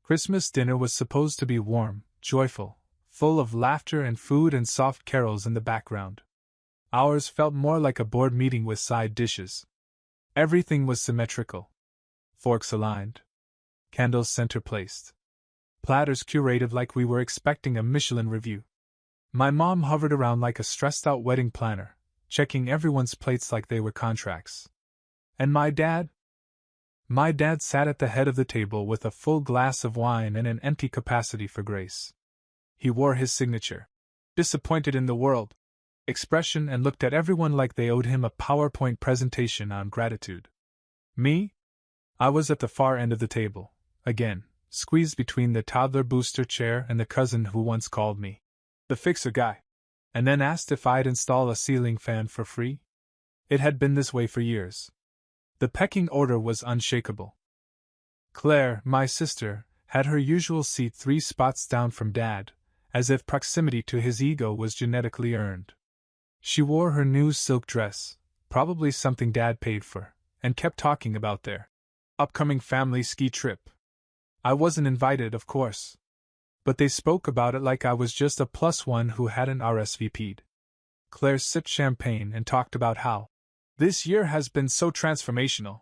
Christmas dinner was supposed to be warm, joyful, full of laughter and food and soft carols in the background. Ours felt more like a board meeting with side dishes. Everything was symmetrical. Forks aligned. Candles center-placed. Platters curated like we were expecting a Michelin review. My mom hovered around like a stressed-out wedding planner, checking everyone's plates like they were contracts. And my dad? My dad sat at the head of the table with a full glass of wine and an empty capacity for grace. He wore his signature, disappointed in the world, expression and looked at everyone like they owed him a PowerPoint presentation on gratitude. Me? I was at the far end of the table, again, squeezed between the toddler booster chair and the cousin who once called me the fixer guy, and then asked if I'd install a ceiling fan for free. It had been this way for years. The pecking order was unshakable. Claire, my sister, had her usual seat 3 spots down from Dad, as if proximity to his ego was genetically earned. She wore her new silk dress, probably something Dad paid for, and kept talking about their upcoming family ski trip. I wasn't invited, of course. But they spoke about it like I was just a +1 who hadn't RSVP'd. Claire sipped champagne and talked about how this year has been so transformational.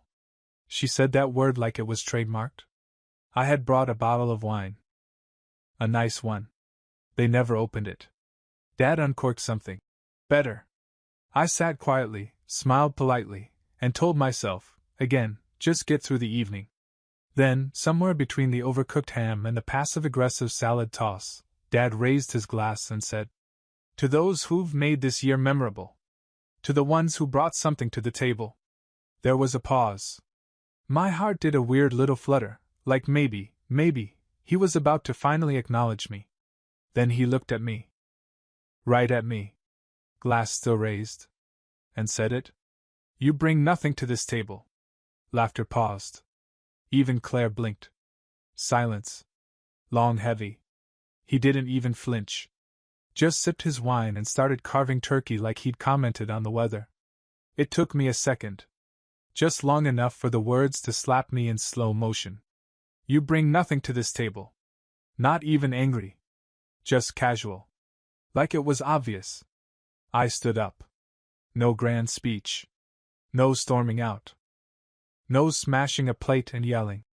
She said that word like it was trademarked. I had brought a bottle of wine. A nice one. They never opened it. Dad uncorked something. Better. I sat quietly, smiled politely, and told myself, again, just get through the evening. Then, somewhere between the overcooked ham and the passive-aggressive salad toss, Dad raised his glass and said, "To those who've made this year memorable. To the ones who brought something to the table." There was a pause. My heart did a weird little flutter, like maybe, he was about to finally acknowledge me. Then he looked at me. Right at me. Glass still raised. And said it. "You bring nothing to this table." Laughter paused. Even Claire blinked. Silence. Long, heavy. He didn't even flinch. Just sipped his wine and started carving turkey like he'd commented on the weather. It took me a second. Just long enough for the words to slap me in slow motion. "You bring nothing to this table." Not even angry. Just casual. Like it was obvious. I stood up. No grand speech. No storming out. No smashing a plate and yelling,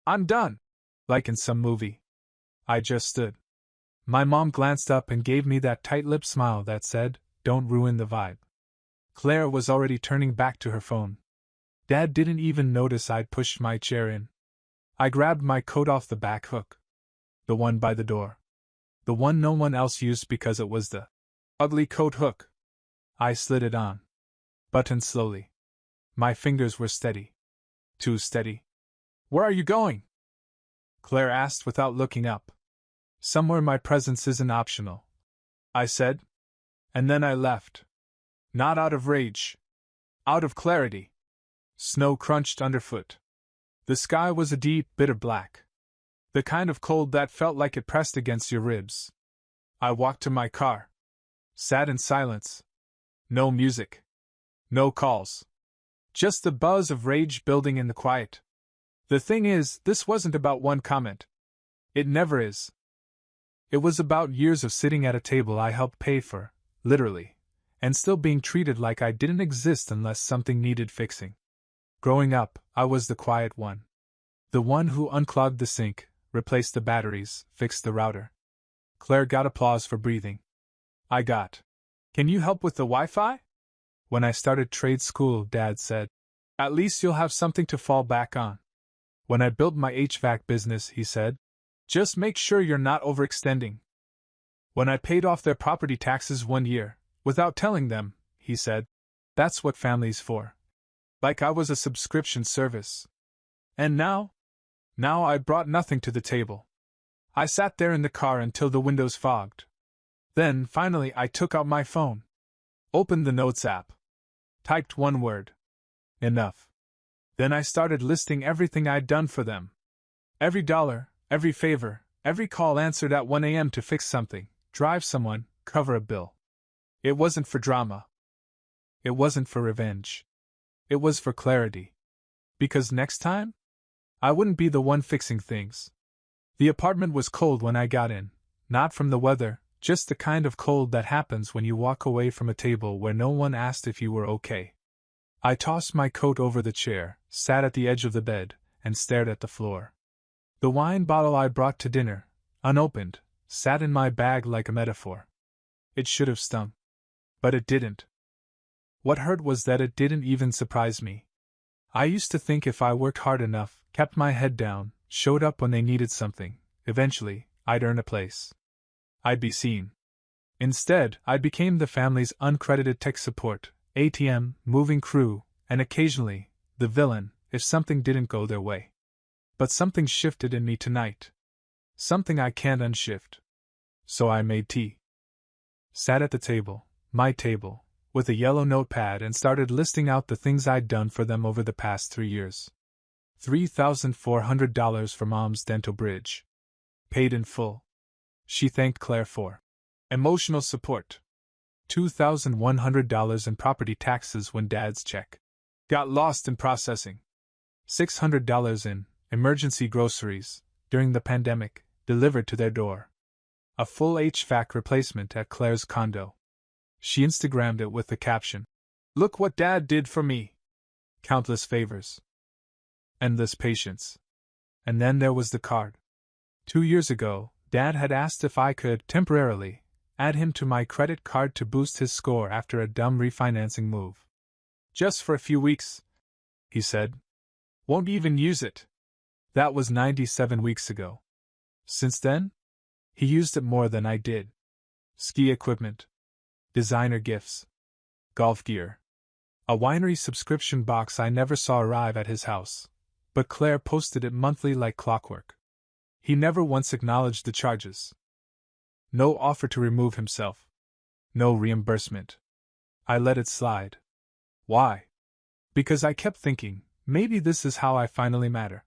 "I'm done!" like in some movie. I just stood. My mom glanced up and gave me that tight-lipped smile that said, "Don't ruin the vibe." Claire was already turning back to her phone. Dad didn't even notice I'd pushed my chair in. I grabbed my coat off the back hook. The one by the door. The one no one else used because it was the ugly coat hook. I slid it on. Buttoned slowly. My fingers were steady. Too steady. "Where are you going?" Claire asked without looking up. "Somewhere my presence isn't optional," I said. And then I left. Not out of rage. Out of clarity. Snow crunched underfoot. The sky was a deep, bitter black. The kind of cold that felt like it pressed against your ribs. I walked to my car. Sat in silence. No music. No calls. Just the buzz of rage building in the quiet. The thing is, this wasn't about one comment. It never is. It was about years of sitting at a table I helped pay for, literally, and still being treated like I didn't exist unless something needed fixing. Growing up, I was the quiet one. The one who unclogged the sink, replaced the batteries, fixed the router. Claire got applause for breathing. I got, "Can you help with the Wi-Fi?" When I started trade school, Dad said, "At least you'll have something to fall back on." When I built my HVAC business, he said, "Just make sure you're not overextending." When I paid off their property taxes one year, without telling them, he said, "That's what family's for." Like I was a subscription service. And now I brought nothing to the table. I sat there in the car until the windows fogged. Then, finally, I took out my phone. Opened the Notes app. Typed one word. Enough. Then I started listing everything I'd done for them. Every dollar, every favor, every call answered at 1 a.m. to fix something, drive someone, cover a bill. It wasn't for drama. It wasn't for revenge. It was for clarity. Because next time, I wouldn't be the one fixing things. The apartment was cold when I got in, not from the weather, just the kind of cold that happens when you walk away from a table where no one asked if you were okay. I tossed my coat over the chair, sat at the edge of the bed, and stared at the floor. The wine bottle I brought to dinner, unopened, sat in my bag like a metaphor. It should have stung. But it didn't. What hurt was that it didn't even surprise me. I used to think if I worked hard enough, kept my head down, showed up when they needed something, eventually, I'd earn a place. I'd be seen. Instead, I became the family's uncredited tech support, ATM, moving crew, and occasionally, the villain, if something didn't go their way. But something shifted in me tonight. Something I can't unshift. So I made tea. Sat at the table, my table, with a yellow notepad and started listing out the things I'd done for them over the past 3 years. $3,400 for Mom's dental bridge. Paid in full. She thanked Claire for emotional support. $2,100 in property taxes when Dad's check got lost in processing. $600 in emergency groceries, during the pandemic, delivered to their door. A full HVAC replacement at Claire's condo. She Instagrammed it with the caption, "Look what Dad did for me." Countless favors. Endless patience. And then there was the card. 2 years ago, Dad had asked if I could, temporarily, add him to my credit card to boost his score after a dumb refinancing move. "Just for a few weeks," he said. "Won't even use it." That was 97 weeks ago. Since then? He used it more than I did. Ski equipment. Designer gifts. Golf gear. A winery subscription box I never saw arrive at his house, but Claire posted it monthly like clockwork. He never once acknowledged the charges. No offer to remove himself. No reimbursement. I let it slide. Why? Because I kept thinking, maybe this is how I finally matter.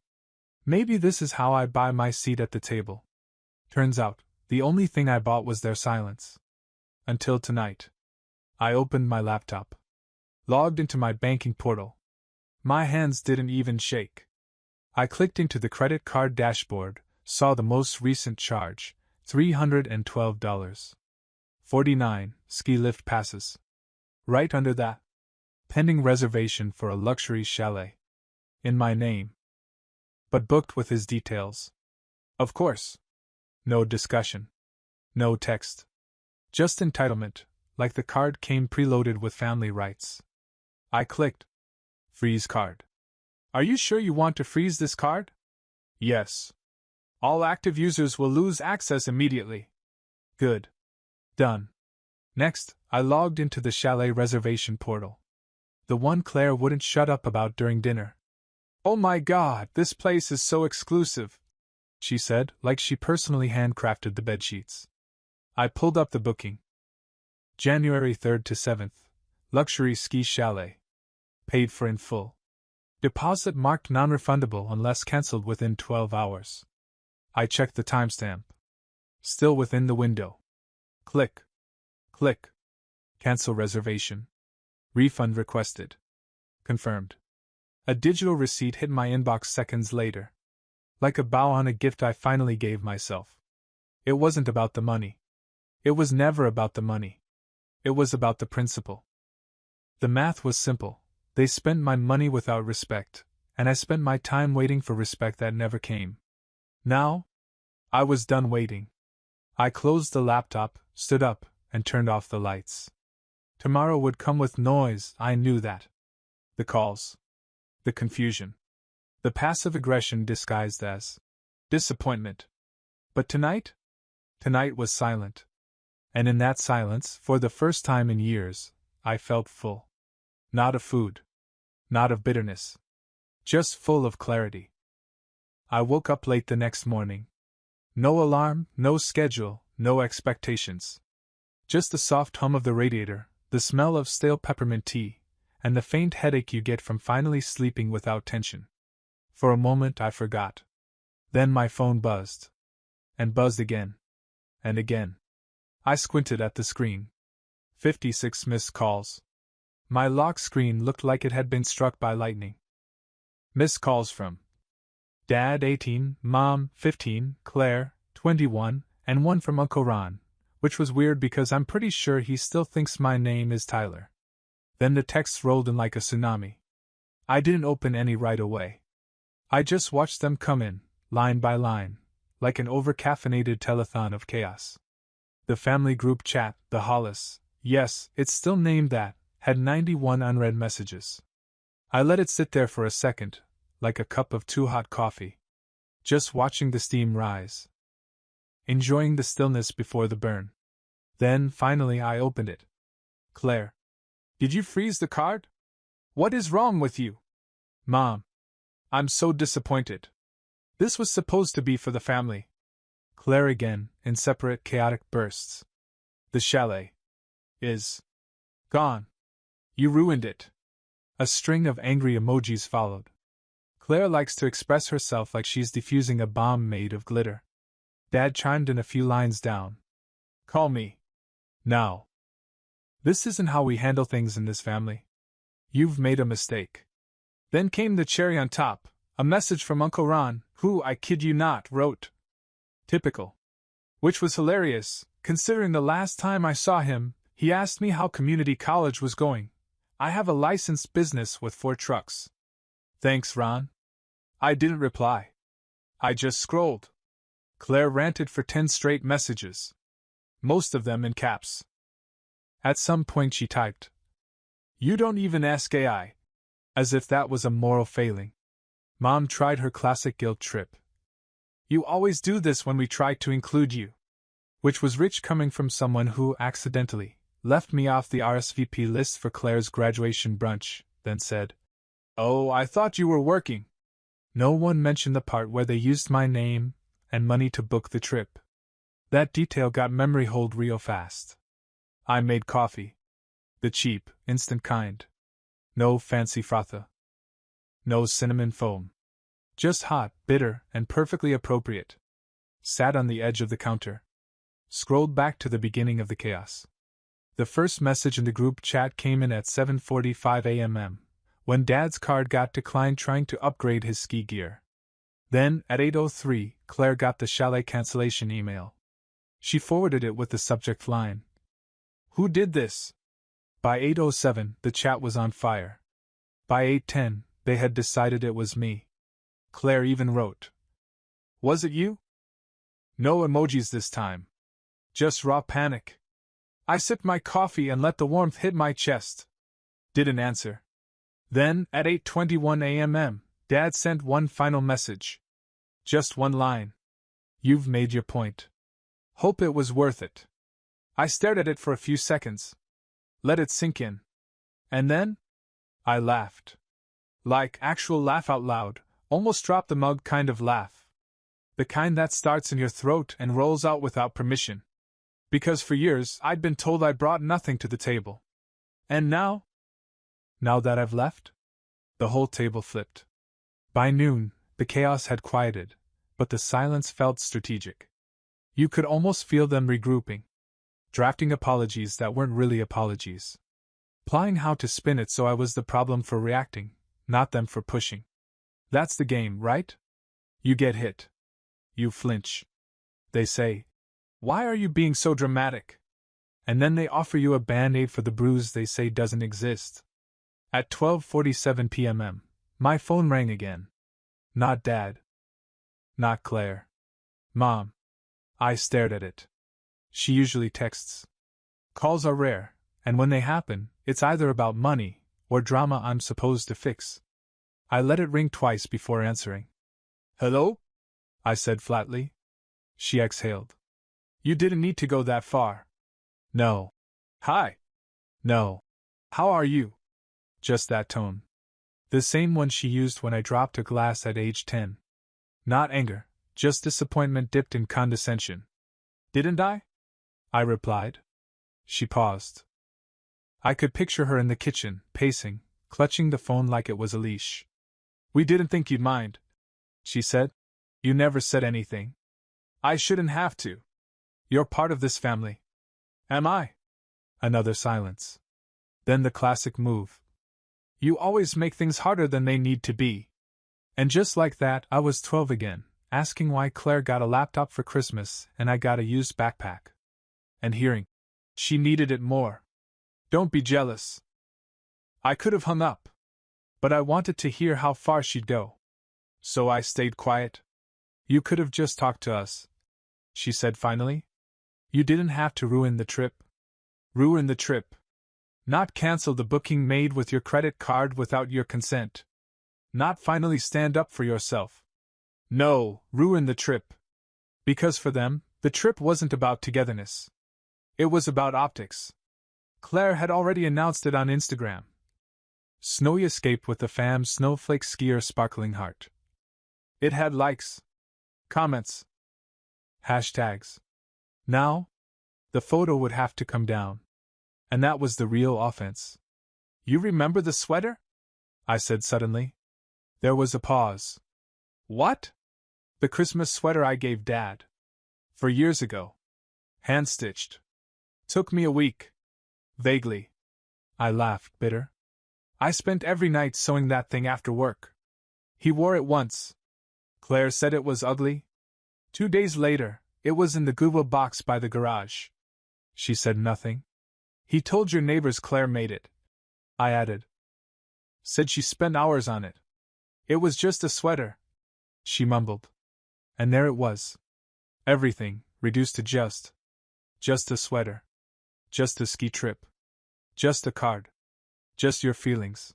Maybe this is how I buy my seat at the table. Turns out, the only thing I bought was their silence. Until tonight. I opened my laptop. Logged into my banking portal. My hands didn't even shake. I clicked into the credit card dashboard, saw the most recent charge, $312. 49 ski lift passes. Right under that, pending reservation for a luxury chalet. In my name. But booked with his details. Of course. No discussion. No text. Just entitlement, like the card came preloaded with family rights. I clicked. Freeze card. Are you sure you want to freeze this card? Yes. All active users will lose access immediately. Good. Done. Next, I logged into the chalet reservation portal. The one Claire wouldn't shut up about during dinner. "Oh my God, this place is so exclusive," she said, like she personally handcrafted the bedsheets. I pulled up the booking. January 3rd to 7th, luxury ski chalet. Paid for in full. Deposit marked non-refundable unless cancelled within 12 hours. I checked the timestamp. Still within the window. Click. Click. Cancel reservation. Refund requested. Confirmed. A digital receipt hit my inbox seconds later. Like a bow on a gift I finally gave myself. It wasn't about the money. It was never about the money. It was about the principle. The math was simple. They spent my money without respect, and I spent my time waiting for respect that never came. Now, I was done waiting. I closed the laptop, stood up, and turned off the lights. Tomorrow would come with noise, I knew that. The calls. The confusion. The passive aggression disguised as disappointment. But tonight? Tonight was silent. And in that silence, for the first time in years, I felt full. Not of food. Not of bitterness. Just full of clarity. I woke up late the next morning. No alarm, no schedule, no expectations. Just the soft hum of the radiator, the smell of stale peppermint tea, and the faint headache you get from finally sleeping without tension. For a moment I forgot. Then my phone buzzed. And buzzed again. And again. I squinted at the screen. 56 missed calls. My lock screen looked like it had been struck by lightning. Missed calls from Dad 18, Mom 15, Claire 21, and one from Uncle Ron, which was weird because I'm pretty sure he still thinks my name is Tyler. Then the texts rolled in like a tsunami. I didn't open any right away. I just watched them come in, line by line, like an over-caffeinated telethon of chaos. The family group chat, the Hollis, yes, it's still named that, had 91 unread messages. I let it sit there for a second, like a cup of too hot coffee. Just watching the steam rise. Enjoying the stillness before the burn. Then, finally, I opened it. Claire. Did you freeze the card? What is wrong with you? Mom. I'm so disappointed. This was supposed to be for the family. Claire again, in separate chaotic bursts. The chalet is gone. You ruined it. A string of angry emojis followed. Claire likes to express herself like she's defusing a bomb made of glitter. Dad chimed in a few lines down. Call me. Now. This isn't how we handle things in this family. You've made a mistake. Then came the cherry on top, a message from Uncle Ron, who, I kid you not, wrote. Typical. Which was hilarious, considering the last time I saw him, he asked me how community college was going. I have a licensed business with 4 trucks. Thanks, Ron. I didn't reply. I just scrolled. Claire ranted for 10 straight messages. Most of them in caps. At some point she typed, "You don't even ask AI." As if that was a moral failing. Mom tried her classic guilt trip. "You always do this when we try to include you." Which was rich coming from someone who, accidentally, left me off the RSVP list for Claire's graduation brunch, then said, "Oh, I thought you were working." No one mentioned the part where they used my name and money to book the trip. That detail got memory hold real fast. I made coffee. The cheap, instant kind. No fancy frother. No cinnamon foam. Just hot, bitter, and perfectly appropriate. Sat on the edge of the counter. Scrolled back to the beginning of the chaos. The first message in the group chat came in at 7:45 a.m. when Dad's card got declined trying to upgrade his ski gear. Then, at 8:03, Claire got the chalet cancellation email. She forwarded it with the subject line, "Who did this?" By 8:07, the chat was on fire. By 8:10, they had decided it was me. Claire even wrote, "Was it you?" No emojis this time. Just raw panic. I sipped my coffee and let the warmth hit my chest. Didn't answer. Then, at 8:21 a.m., Dad sent one final message. Just one line. "You've made your point. Hope it was worth it." I stared at it for a few seconds. Let it sink in. And then? I laughed. Like actual laugh out loud, almost drop the mug kind of laugh. The kind that starts in your throat and rolls out without permission. Because for years I'd been told I brought nothing to the table. And now? Now that I've left? The whole table flipped. By noon, the chaos had quieted, but the silence felt strategic. You could almost feel them regrouping. Drafting apologies that weren't really apologies. Plotting how to spin it so I was the problem for reacting, not them for pushing. That's the game, right? You get hit. You flinch. They say, "Why are you being so dramatic?" And then they offer you a band-aid for the bruise they say doesn't exist. At 12:47 p.m., my phone rang again. Not Dad. Not Claire. Mom. I stared at it. She usually texts. Calls are rare, and when they happen, it's either about money or drama I'm supposed to fix. I let it ring twice before answering. "Hello?" I said flatly. She exhaled. "You didn't need to go that far." "No." "Hi." "No." "How are you?" Just that tone. The same one she used when I dropped a glass at age 10. Not anger, just disappointment dipped in condescension. "Didn't I?" I replied. She paused. I could picture her in the kitchen, pacing, clutching the phone like it was a leash. "We didn't think you'd mind," she said. "You never said anything. I shouldn't have to. You're part of this family." "Am I?" Another silence. Then the classic move. "You always make things harder than they need to be." And just like that, I was 12 again, asking why Claire got a laptop for Christmas and I got a used backpack. And hearing she needed it more. Don't be jealous. I could have hung up. But I wanted to hear how far she'd go. So I stayed quiet. You could have just talked to us, she said finally. You didn't have to ruin the trip. Ruin the trip. Not cancel the booking made with your credit card without your consent. Not finally stand up for yourself. No, ruin the trip. Because for them, the trip wasn't about togetherness. It was about optics. Claire had already announced it on Instagram. Snowy escape with the fam snowflake skier sparkling heart. It had likes, comments, hashtags. Now, the photo would have to come down. And that was the real offense. You remember the sweater? I said suddenly. There was a pause. What? The Christmas sweater I gave Dad. 4 years ago. Hand-stitched. Took me a week. Vaguely. I laughed, bitter. I spent every night sewing that thing after work. He wore it once. Claire said it was ugly. 2 days later, it was in the Goodwill box by the garage. She said nothing. He told your neighbors Claire made it. I added. Said she spent hours on it. It was just a sweater. She mumbled. And there it was. Everything, reduced to just a sweater. Just a ski trip. Just a card. Just your feelings.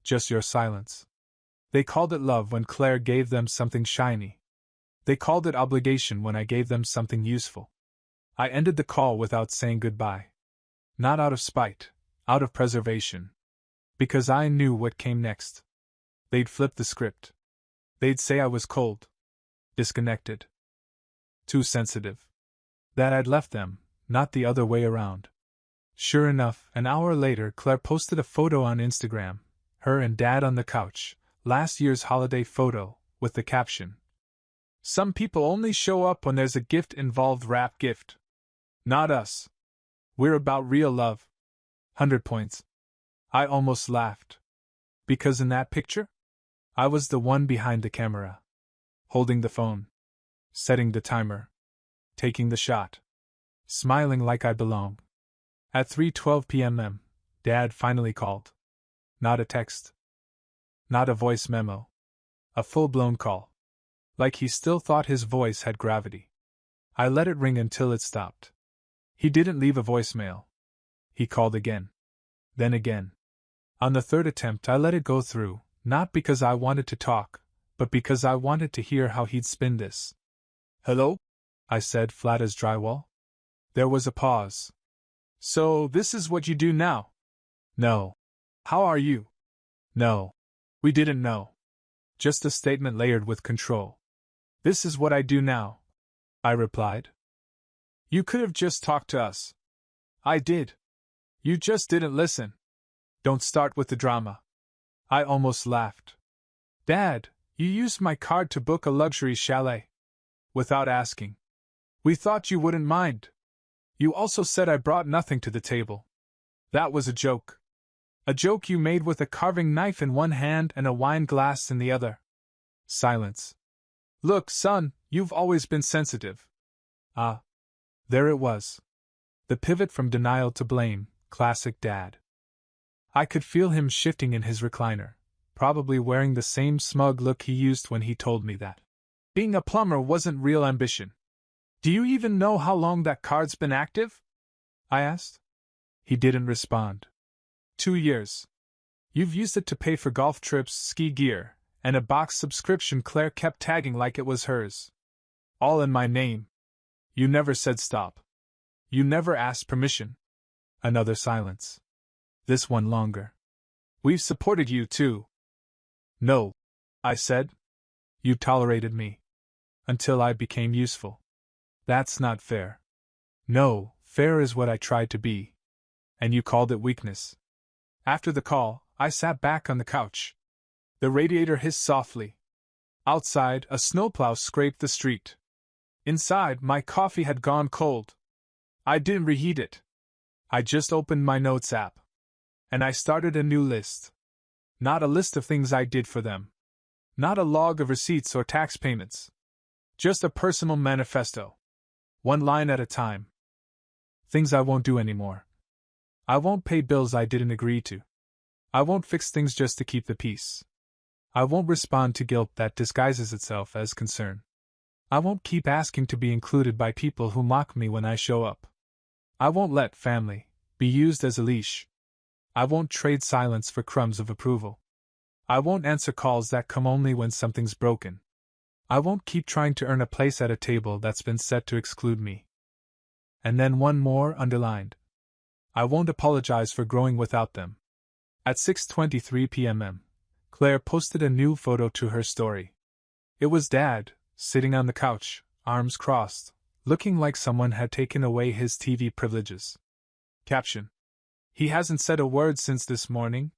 Just your silence. They called it love when Claire gave them something shiny. They called it obligation when I gave them something useful. I ended the call without saying goodbye. Not out of spite, out of preservation. Because I knew what came next. They'd flip the script. They'd say I was cold. Disconnected. Too sensitive. That I'd left them, not the other way around. Sure enough, an hour later Claire posted a photo on Instagram, her and Dad on the couch, last year's holiday photo, with the caption. Some people only show up when there's a gift involved. Wrap gift. Not us. We're about real love. 100 points. I almost laughed. Because in that picture, I was the one behind the camera. Holding the phone. Setting the timer. Taking the shot. Smiling like I belong. At 3:12 p.m. Dad finally called. Not a text. Not a voice memo. A full-blown call. Like he still thought his voice had gravity. I let it ring until it stopped. He didn't leave a voicemail. He called again. Then again. On the third attempt I let it go through, not because I wanted to talk, but because I wanted to hear how he'd spin this. Hello? I said, flat as drywall. There was a pause. So, this is what you do now? No. How are you? No. We didn't know. Just a statement layered with control. This is what I do now, I replied. You could have just talked to us. I did. You just didn't listen. Don't start with the drama. I almost laughed. Dad, you used my card to book a luxury chalet. Without asking. We thought you wouldn't mind. You also said I brought nothing to the table. That was a joke. A joke you made with a carving knife in one hand and a wine glass in the other. Silence. Look, son, you've always been sensitive. Ah. There it was. The pivot from denial to blame, classic Dad. I could feel him shifting in his recliner, probably wearing the same smug look he used when he told me that being a plumber wasn't real ambition. Do you even know how long that card's been active? I asked. He didn't respond. 2 years. You've used it to pay for golf trips, ski gear, and a box subscription Claire kept tagging like it was hers. All in my name. You never said stop. You never asked permission. Another silence. This one longer. We've supported you too. No, I said. You tolerated me. Until I became useful. That's not fair. No, fair is what I tried to be. And you called it weakness. After the call, I sat back on the couch. The radiator hissed softly. Outside, a snowplow scraped the street. Inside, my coffee had gone cold. I didn't reheat it. I just opened my notes app. And I started a new list. Not a list of things I did for them. Not a log of receipts or tax payments. Just a personal manifesto. One line at a time. Things I won't do anymore. I won't pay bills I didn't agree to. I won't fix things just to keep the peace. I won't respond to guilt that disguises itself as concern. I won't keep asking to be included by people who mock me when I show up. I won't let family be used as a leash. I won't trade silence for crumbs of approval. I won't answer calls that come only when something's broken. I won't keep trying to earn a place at a table that's been set to exclude me. And then one more underlined. I won't apologize for growing without them. At 6:23 p.m., Claire posted a new photo to her story. It was Dad, sitting on the couch, arms crossed, looking like someone had taken away his TV privileges. Caption: He hasn't said a word since this morning.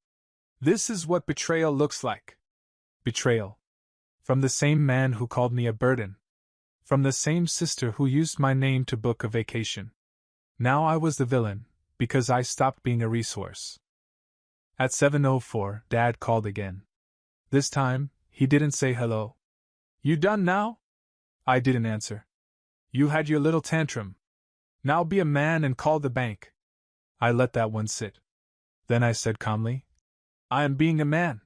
This is what betrayal looks like. Betrayal. From the same man who called me a burden. From the same sister who used my name to book a vacation. Now I was the villain, because I stopped being a resource. At 7:04, Dad called again. This time, he didn't say hello. You done now? I didn't answer. You had your little tantrum. Now be a man and call the bank. I let that one sit. Then I said calmly, I am being a man.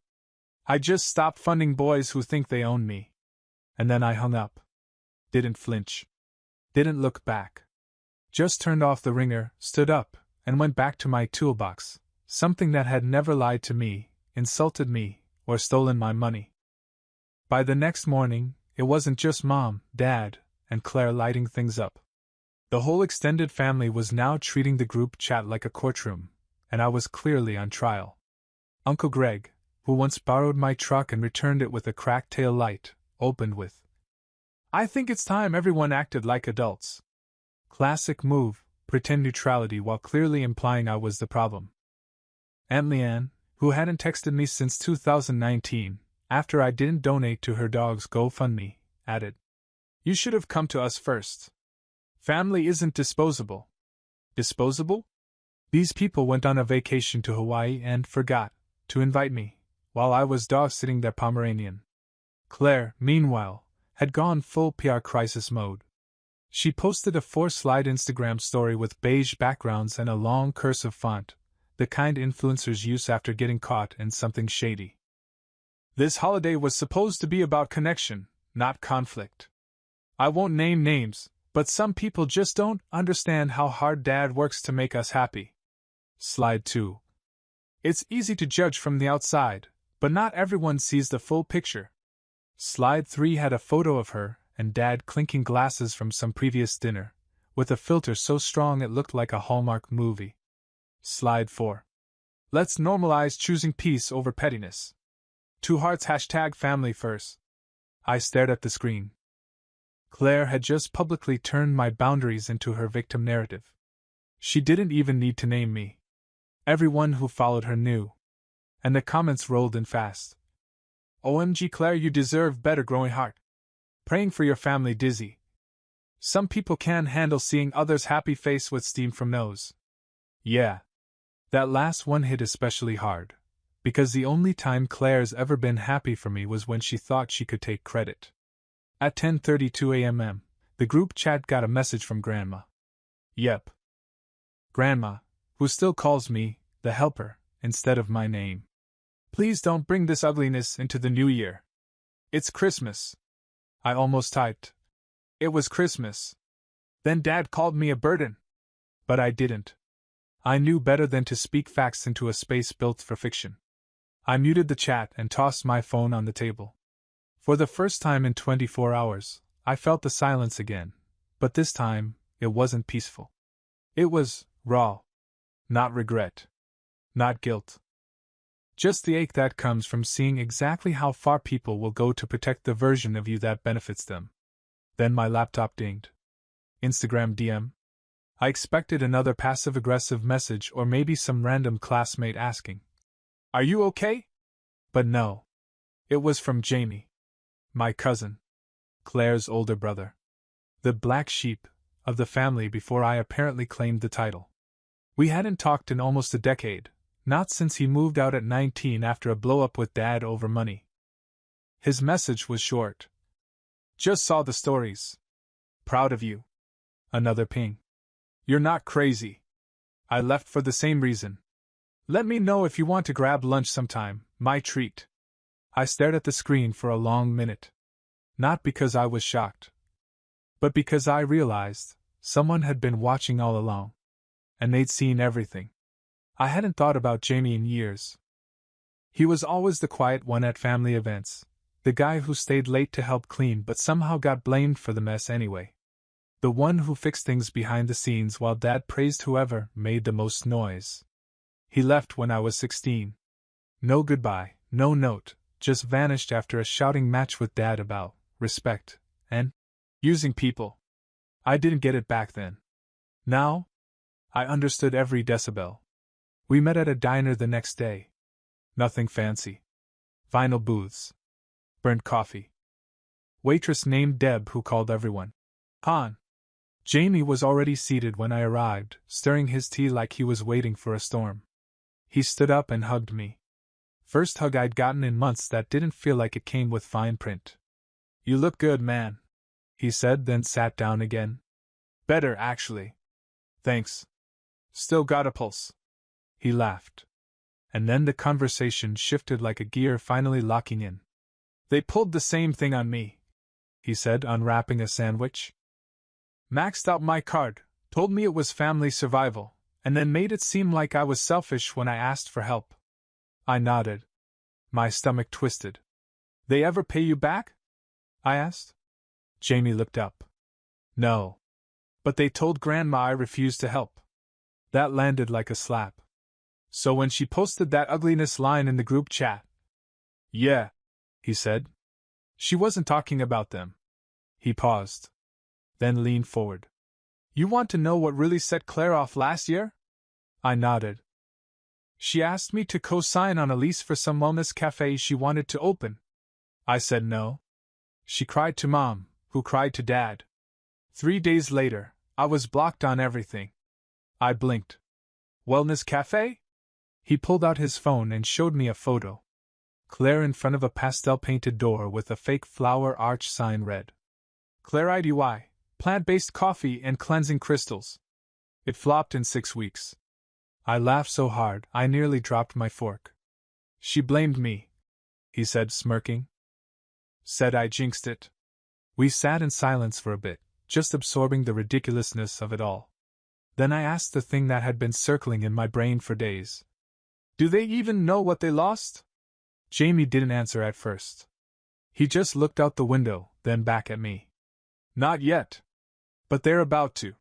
I just stopped funding boys who think they own me. And then I hung up. Didn't flinch. Didn't look back. Just turned off the ringer, stood up, and went back to my toolbox, something that had never lied to me, insulted me, or stolen my money. By the next morning, it wasn't just Mom, Dad, and Claire lighting things up. The whole extended family was now treating the group chat like a courtroom, and I was clearly on trial. Uncle Greg, who once borrowed my truck and returned it with a cracked tail light, opened with, I think it's time everyone acted like adults. Classic move, pretend neutrality while clearly implying I was the problem. Aunt Leanne, who hadn't texted me since 2019, after I didn't donate to her dog's GoFundMe, added, You should have come to us first. Family isn't disposable. Disposable? These people went on a vacation to Hawaii and forgot to invite me, while I was dog-sitting their Pomeranian. Claire, meanwhile, had gone full PR crisis mode. She posted a 4-slide Instagram story with beige backgrounds and a long cursive font, the kind influencers use after getting caught in something shady. This holiday was supposed to be about connection, not conflict. I won't name names, but some people just don't understand how hard Dad works to make us happy. Slide 2. It's easy to judge from the outside, but not everyone sees the full picture. Slide 3 had a photo of her and Dad clinking glasses from some previous dinner, with a filter so strong it looked like a Hallmark movie. Slide 4. Let's normalize choosing peace over pettiness. 2 hearts #family first. I stared at the screen. Claire had just publicly turned my boundaries into her victim narrative. She didn't even need to name me. Everyone who followed her knew. And the comments rolled in fast. OMG Claire, you deserve better, growing heart. Praying for your family, dizzy. Some people can't handle seeing others' happy face with steam from nose. Yeah. That last one hit especially hard, because the only time Claire's ever been happy for me was when she thought she could take credit. At 10:32 a.m., the group chat got a message from Grandma. Yep. Grandma, who still calls me the helper instead of my name. Please don't bring this ugliness into the new year. It's Christmas. I almost typed. It was Christmas. Then Dad called me a burden. But I didn't. I knew better than to speak facts into a space built for fiction. I muted the chat and tossed my phone on the table. For the first time in 24 hours, I felt the silence again, but this time, it wasn't peaceful. It was raw. Not regret. Not guilt. Just the ache that comes from seeing exactly how far people will go to protect the version of you that benefits them. Then my laptop dinged. Instagram DM. I expected another passive-aggressive message or maybe some random classmate asking, Are you okay? But no. It was from Jamie. My cousin. Claire's older brother. The black sheep of the family before I apparently claimed the title. We hadn't talked in almost a decade, not since he moved out at 19 after a blow-up with Dad over money. His message was short. Just saw the stories. Proud of you. Another ping. You're not crazy. I left for the same reason. Let me know if you want to grab lunch sometime, my treat. I stared at the screen for a long minute. Not because I was shocked, but because I realized someone had been watching all along. And they'd seen everything. I hadn't thought about Jamie in years. He was always the quiet one at family events, the guy who stayed late to help clean but somehow got blamed for the mess anyway. The one who fixed things behind the scenes while Dad praised whoever made the most noise. He left when I was 16. No goodbye, no note, just vanished after a shouting match with Dad about respect and using people. I didn't get it back then. Now, I understood every decibel. We met at a diner the next day. Nothing fancy. Vinyl booths. Burnt coffee. Waitress named Deb who called everyone Han. Jamie was already seated when I arrived, stirring his tea like he was waiting for a storm. He stood up and hugged me. First hug I'd gotten in months that didn't feel like it came with fine print. You look good, man, he said, then sat down again. Better, actually. Thanks. Still got a pulse. He laughed. And then the conversation shifted like a gear finally locking in. They pulled the same thing on me, he said, unwrapping a sandwich. Maxed out my card, told me it was family survival, and then made it seem like I was selfish when I asked for help. I nodded. My stomach twisted. They ever pay you back? I asked. Jamie looked up. No. But they told Grandma I refused to help. That landed like a slap. So when she posted that ugliness line in the group chat. Yeah, he said. She wasn't talking about them. He paused. Then leaned forward. You want to know what really set Claire off last year? I nodded. She asked me to co-sign on a lease for some wellness cafe she wanted to open. I said no. She cried to Mom, who cried to Dad. 3 days later, I was blocked on everything. I blinked. Wellness cafe? He pulled out his phone and showed me a photo. Claire in front of a pastel-painted door with a fake flower arch sign read. Claire IDY, plant-based coffee and cleansing crystals. It flopped in 6 weeks. I laughed so hard I nearly dropped my fork. She blamed me, he said, smirking. Said I jinxed it. We sat in silence for a bit, just absorbing the ridiculousness of it all. Then I asked the thing that had been circling in my brain for days. Do they even know what they lost? Jamie didn't answer at first. He just looked out the window, then back at me. Not yet. But they're about to.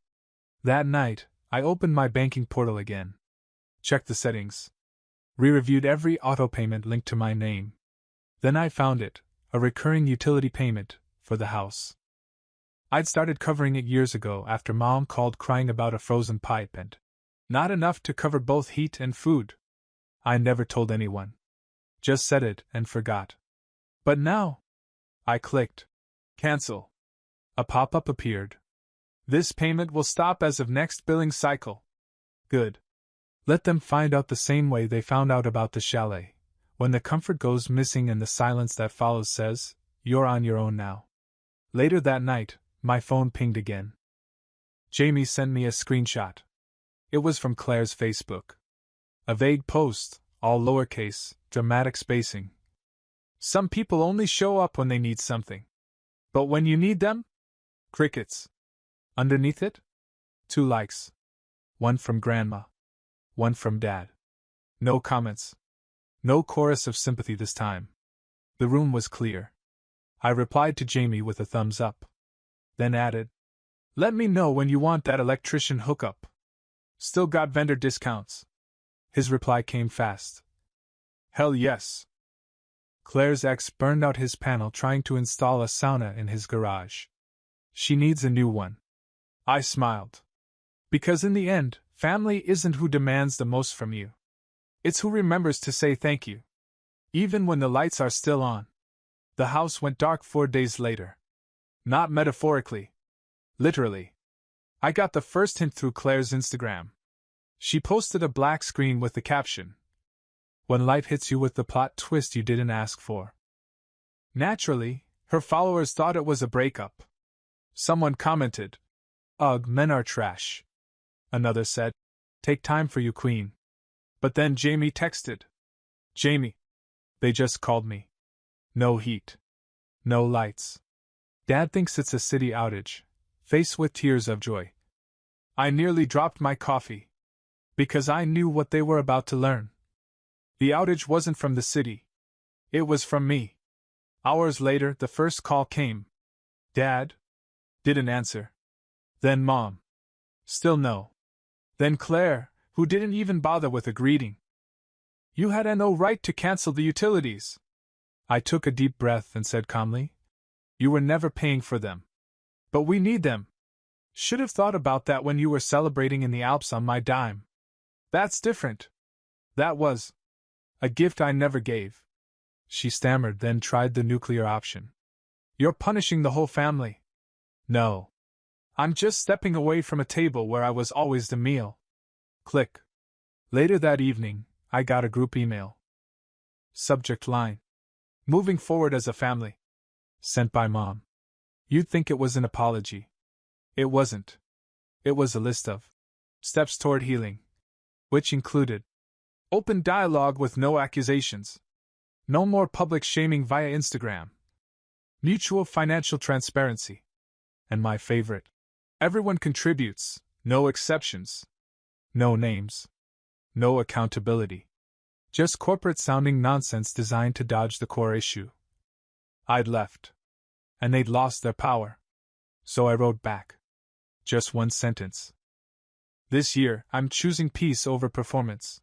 That night, I opened my banking portal again. Checked the settings. Re-reviewed every auto payment linked to my name. Then I found it, a recurring utility payment, for the house. I'd started covering it years ago after Mom called crying about a frozen pipe and not enough to cover both heat and food. I never told anyone. Just said it and forgot. But now, I clicked. Cancel. A pop-up appeared. This payment will stop as of next billing cycle. Good. Let them find out the same way they found out about the chalet. When the comfort goes missing and the silence that follows says, you're on your own now. Later that night, my phone pinged again. Jamie sent me a screenshot. It was from Claire's Facebook. A vague post, all lowercase, dramatic spacing. Some people only show up when they need something. But when you need them? Crickets. Underneath it? 2 likes. One from Grandma. One from Dad. No comments. No chorus of sympathy this time. The room was clear. I replied to Jamie with a thumbs up. Then added, let me know when you want that electrician hookup. Still got vendor discounts. His reply came fast. Hell yes. Claire's ex burned out his panel trying to install a sauna in his garage. She needs a new one. I smiled. Because in the end, family isn't who demands the most from you. It's who remembers to say thank you. Even when the lights are still on. The house went dark 4 days later. Not metaphorically. Literally. I got the first hint through Claire's Instagram. She posted a black screen with the caption, when life hits you with the plot twist you didn't ask for. Naturally, her followers thought it was a breakup. Someone commented, "Ugh, men are trash." Another said, "Take time for you, queen." But then Jamie texted, "Jamie. They just called me. No heat. No lights. Dad thinks it's a city outage." Faced with tears of joy, I nearly dropped my coffee. Because I knew what they were about to learn. The outage wasn't from the city. It was from me. Hours later, the first call came. Dad? Didn't answer. Then Mom. Still no. Then Claire, who didn't even bother with a greeting. "You had no right to cancel the utilities." I took a deep breath and said calmly, "You were never paying for them. But we need them. Should have thought about that when you were celebrating in the Alps on my dime. That's different. That was a gift I never gave." She stammered, then tried the nuclear option. "You're punishing the whole family." "No. I'm just stepping away from a table where I was always the meal." Click. Later that evening, I got a group email. Subject line: "Moving forward as a family." Sent by Mom. You'd think it was an apology. It wasn't. It was a list of steps toward healing, which included open dialogue with no accusations, no more public shaming via Instagram, mutual financial transparency, and my favorite, everyone contributes, no exceptions, no names, no accountability. Just corporate-sounding nonsense designed to dodge the core issue. I'd left. And they'd lost their power. So I wrote back. Just one sentence. "This year, I'm choosing peace over performance."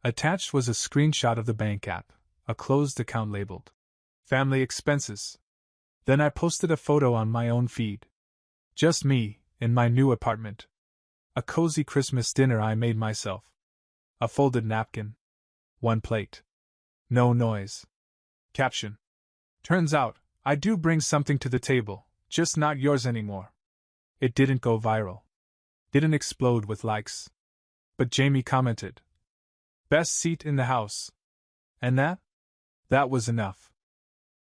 Attached was a screenshot of the bank app, a closed account labeled "Family Expenses." Then I posted a photo on my own feed. Just me, in my new apartment. A cozy Christmas dinner I made myself. A folded napkin. One plate. No noise. Caption: "Turns out, I do bring something to the table, just not yours anymore." It didn't go viral. Didn't explode with likes. But Jamie commented, "Best seat in the house." And that was enough.